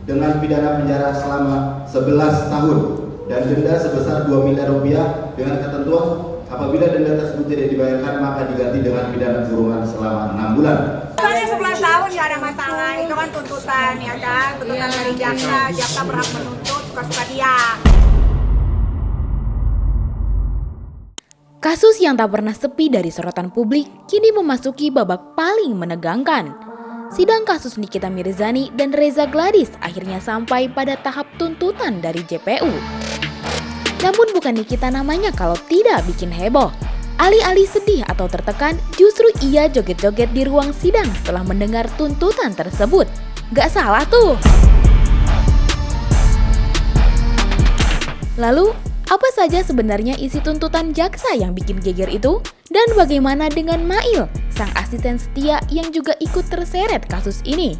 dengan pidana penjara selama 11 tahun dan denda sebesar 2 miliar rupiah dengan ketentuan apabila denda tersebut tidak dibayarkan maka diganti dengan pidana kurungan selama 6 bulan. Soalnya 11 tahun ya ada masalah, itu kan tuntutan ya kan, tuntutan dari jaksa berhak menuntut suka-suka dia. Kasus yang tak pernah sepi dari sorotan publik kini memasuki babak paling menegangkan. Sidang kasus Nikita Mirzani dan Reza Gladys akhirnya sampai pada tahap tuntutan dari JPU. Namun bukan Nikita namanya kalau tidak bikin heboh. Alih-alih sedih atau tertekan, justru ia joget-joget di ruang sidang setelah mendengar tuntutan tersebut. Gak salah tuh. Lalu, apa saja sebenarnya isi tuntutan jaksa yang bikin geger itu? Dan bagaimana dengan Mail, sang asisten setia yang juga ikut terseret kasus ini?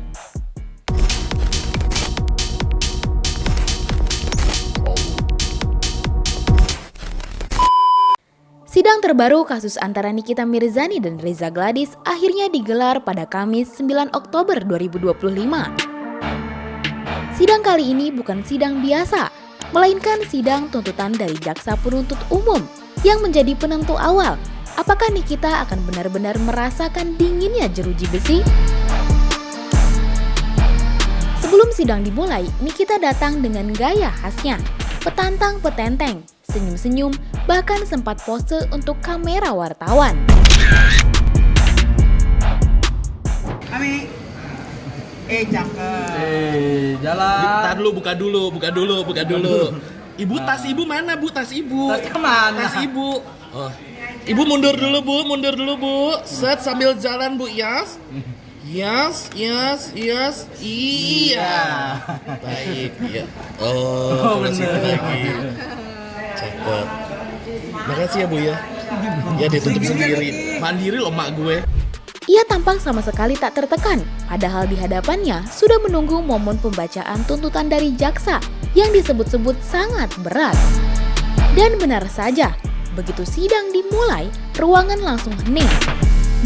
Sidang terbaru kasus antara Nikita Mirzani dan Reza Gladys akhirnya digelar pada Kamis 9 Oktober 2025. Sidang kali ini bukan sidang biasa, melainkan sidang tuntutan dari jaksa penuntut umum yang menjadi penentu awal apakah Nikita akan benar-benar merasakan dinginnya jeruji besi. Sebelum sidang dimulai, Nikita datang dengan gaya khasnya, petantang petenteng, senyum-senyum, bahkan sempat pose untuk kamera wartawan. Kami cakep. Jalan. Bentar dulu, buka dulu. Ibu, tas ibu mana, Bu? Tas ibu. Tas kemana? Tas ibu. Oh. Ibu mundur dulu, Bu. Set sambil jalan, Bu. Yes. Iya. Baik, iya. Oh, bener lagi. Cakep. Makasih ya, Bu ya. Ya ditutup sendiri. Mandiri loh mak gue. Ia tampak sama sekali tak tertekan, padahal di hadapannya sudah menunggu momen pembacaan tuntutan dari jaksa yang disebut-sebut sangat berat. Dan benar saja, begitu sidang dimulai, ruangan langsung hening.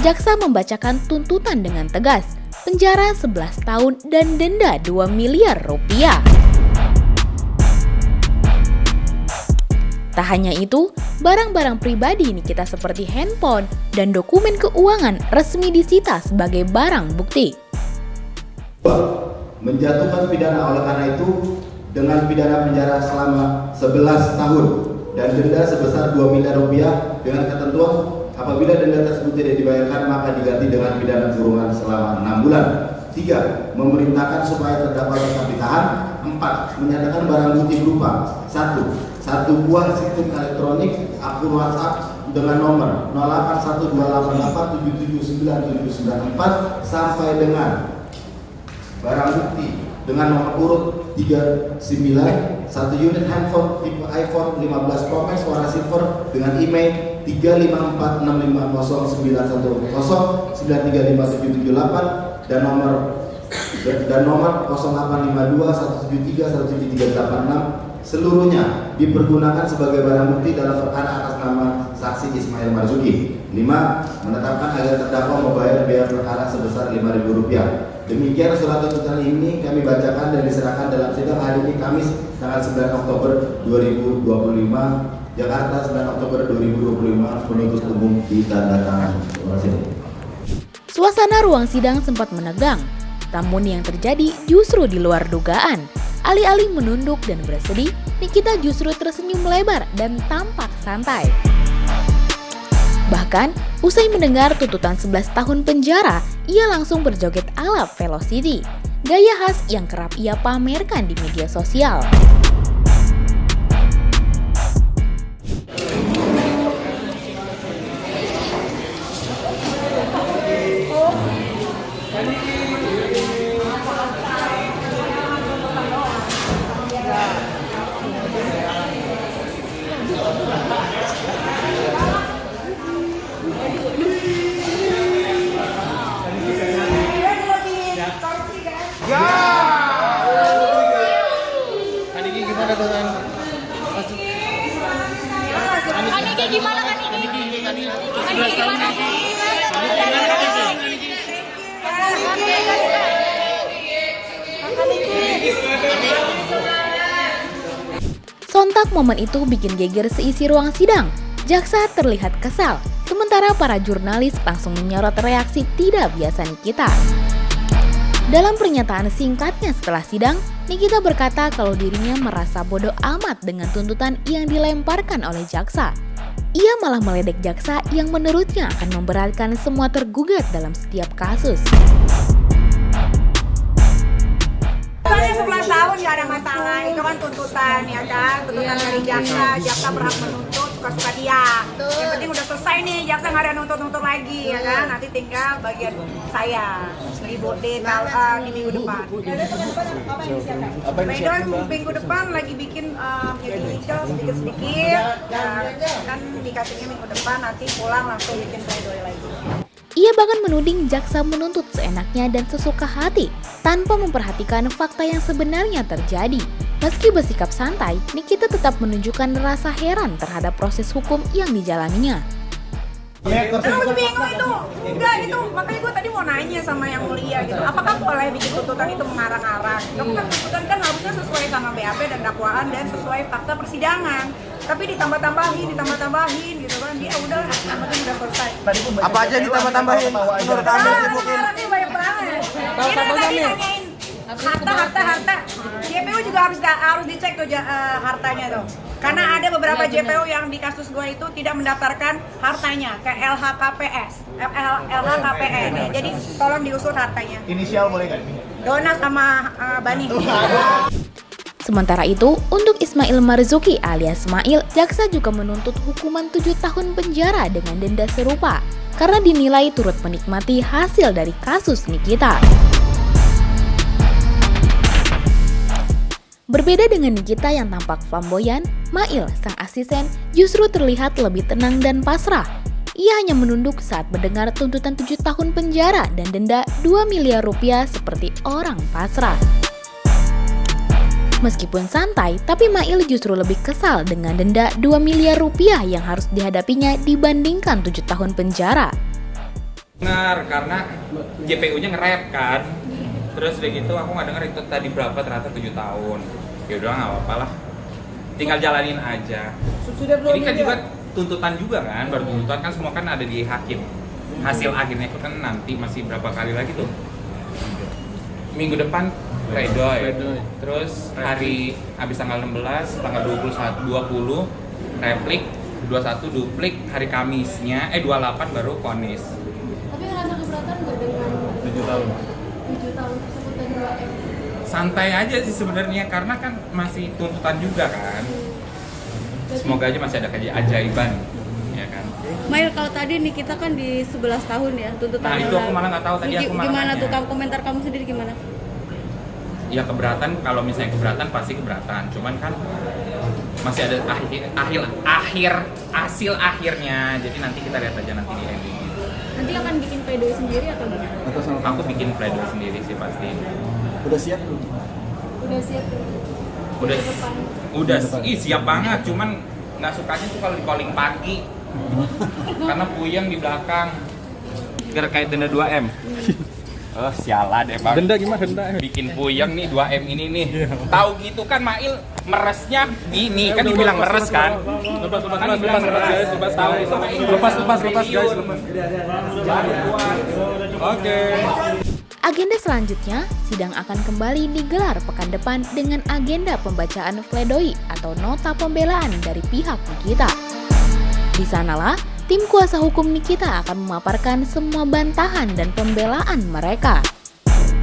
Jaksa membacakan tuntutan dengan tegas, penjara 11 tahun dan denda 2 miliar rupiah. Tak hanya itu, barang-barang pribadi Nikita seperti handphone dan dokumen keuangan resmi disita sebagai barang bukti. Menjatuhkan pidana oleh karena itu dengan pidana penjara selama 11 tahun dan denda sebesar 2 miliar rupiah dengan ketentuan apabila denda tersebut tidak dibayarkan maka diganti dengan pidana kurungan selama 6 bulan. 3. Memerintahkan supaya terdakwa tetap ditahan. 4. Menyatakan barang bukti berupa 1. Satu buah sistem elektronik akun WhatsApp dengan nomor 081288779794 sampai dengan barang bukti dengan nomor urut 39, 1 unit handphone tipe iPhone 15 Pro Max warna silver dengan email 354650910935778 dan nomor 085217317386 seluruhnya dipergunakan sebagai barang bukti dalam perkara atas nama saksi Ismail Marzuki. 5. Menetapkan agar terdakwa membayar biaya perkara sebesar Rp5.000. Demikian surat tuntutan ini kami bacakan dan diserahkan dalam sidang hari ini Kamis tanggal 9 Oktober 2025 Jakarta 9 Oktober 2025 penuntut umum ditandatangan. Terima kasih. Suasana ruang sidang sempat menegang, namun yang terjadi justru di luar dugaan. Alih-alih menunduk dan bersedih, Nikita justru tersenyum lebar dan tampak santai. Bahkan, usai mendengar tuntutan 11 tahun penjara, ia langsung berjoget ala Velocity, gaya khas yang kerap ia pamerkan di media sosial. Gimana Sontak momen itu bikin geger seisi ruang sidang. Jaksa terlihat kesal, sementara para jurnalis langsung menyorot reaksi tidak biasa Nikita. Dalam pernyataan singkatnya setelah sidang, Nikita berkata kalau dirinya merasa bodoh amat dengan tuntutan yang dilemparkan oleh jaksa. Ia malah meledek jaksa yang menurutnya akan memberatkan semua tergugat dalam setiap kasus. Soalnya 11 tahun nggak ada masalah, itu kan tuntutan ya kan, tuntutan dari jaksa berhak menuntut suka-suka dia. Yang penting udah selesai nih, jaksa nggak ada nuntut-nuntut lagi ya kan, nanti tinggal bagian saya di minggu depan. Minggu depan lagi bikin nyicil sedikit-sedikit, kan dikasihnya minggu depan, nanti pulang langsung bikin pledoi lagi. Ia bahkan menuding jaksa menuntut seenaknya dan sesuka hati, tanpa memperhatikan fakta yang sebenarnya terjadi. Meski bersikap santai, Nikita tetap menunjukkan rasa heran terhadap proses hukum yang dijalaninya. Aku bingung itu, enggak itu, makanya gue tadi mau nanya sama yang mulia gitu, apakah boleh bikin tuntutan itu mengarang-arang? Kamu kan tuntutan kan harusnya sesuai sama BAP dan dakwaan dan sesuai fakta persidangan, tapi ditambah-tambahin gitu kan, dia udah, yang penting udah selesai. Apa aja ditambah-tambahin? Menurut Anda sih mungkin? Ini banyak banget. Kita tadi nanyain harta. JPU juga harus dicek tuh hartanya tuh. Karena ada beberapa JPU yang di kasus gue itu tidak mendaftarkan hartanya ke LHKPN ya. Jadi tolong diusut hartanya. Inisial boleh nggak? Dona sama Bani. Sementara itu, untuk Ismail Marzuki alias Ismail, jaksa juga menuntut hukuman 7 tahun penjara dengan denda serupa karena dinilai turut menikmati hasil dari kasus Nikita. Berbeda dengan Nikita yang tampak flamboyan, Mail, sang asisten, justru terlihat lebih tenang dan pasrah. Ia hanya menunduk saat mendengar tuntutan 7 tahun penjara dan denda 2 miliar rupiah seperti orang pasrah. Meskipun santai, tapi Mail justru lebih kesal dengan denda 2 miliar rupiah yang harus dihadapinya dibandingkan 7 tahun penjara. Dengar karena JPU-nya nge-rap kan. Terus udah gitu aku nggak denger itu tadi berapa, ternyata 7 tahun. Ya udah nggak apa-apa lah. Tinggal jalanin aja. Ini kan juga tuntutan juga kan, baru tuntutan kan semua kan ada di hakim. Hasil akhirnya itu kan nanti masih berapa kali lagi tuh. Minggu depan pledoi. Terus hari habis tanggal 16, tanggal 20 replik, 21 duplik, hari Kamisnya 28 baru vonis. Tapi ngerasa keberatan nggak dengan 7 tahun. 7 tahun tersebut dan 2M? Santai aja sih sebenarnya karena kan masih tuntutan juga kan. Semoga aja masih ada keajaiban, ya kan. Mail, kalau tadi nih kita kan di 11 tahun ya tuntutan. Nah itu aku malah nggak tahu tadi aku malah gimana nanya. tuh komentar kamu sendiri gimana? Ya keberatan, kalau misalnya keberatan pasti keberatan. Cuman kan masih ada hasil akhirnya. Jadi nanti kita lihat aja nanti di ending. Nanti akan bikin pledoi sendiri atau gimana? Aku bikin pledoi sendiri sih pasti. Udah siap belum? Udah siap Udah siap banget. Cuman nggak sukanya tuh kalau di calling pagi. Karena puyeng di belakang. Terkait denda 2M. Oh sialan emang. Denda gimana denda? Bikin puyeng nih 2M ini nih. Tahu gitu kan Mail meresnya ini kan dibilang meres kan. Lepas guys. Oke. Agenda selanjutnya, sidang akan kembali digelar pekan depan dengan agenda pembacaan pledoi atau nota pembelaan dari pihak Nikita. Di sanalah, tim kuasa hukum Nikita akan memaparkan semua bantahan dan pembelaan mereka.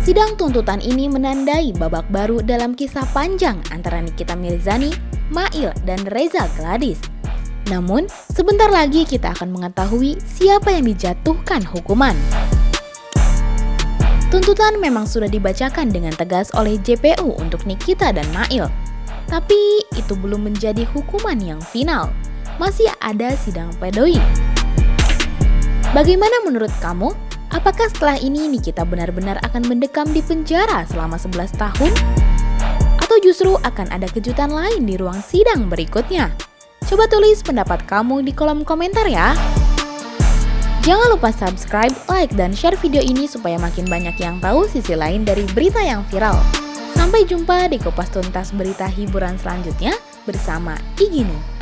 Sidang tuntutan ini menandai babak baru dalam kisah panjang antara Nikita Mirzani, Mail, dan Reza Gladys. Namun, sebentar lagi kita akan mengetahui siapa yang dijatuhkan hukuman. Tuntutan memang sudah dibacakan dengan tegas oleh JPU untuk Nikita dan Mail. Tapi itu belum menjadi hukuman yang final. Masih ada sidang pledoi. Bagaimana menurut kamu? Apakah setelah ini Nikita benar-benar akan mendekam di penjara selama 11 tahun? Atau justru akan ada kejutan lain di ruang sidang berikutnya? Coba tulis pendapat kamu di kolom komentar ya. Jangan lupa subscribe, like, dan share video ini supaya makin banyak yang tahu sisi lain dari berita yang viral. Sampai jumpa di Kupas Tuntas berita hiburan selanjutnya. bersama Iginu.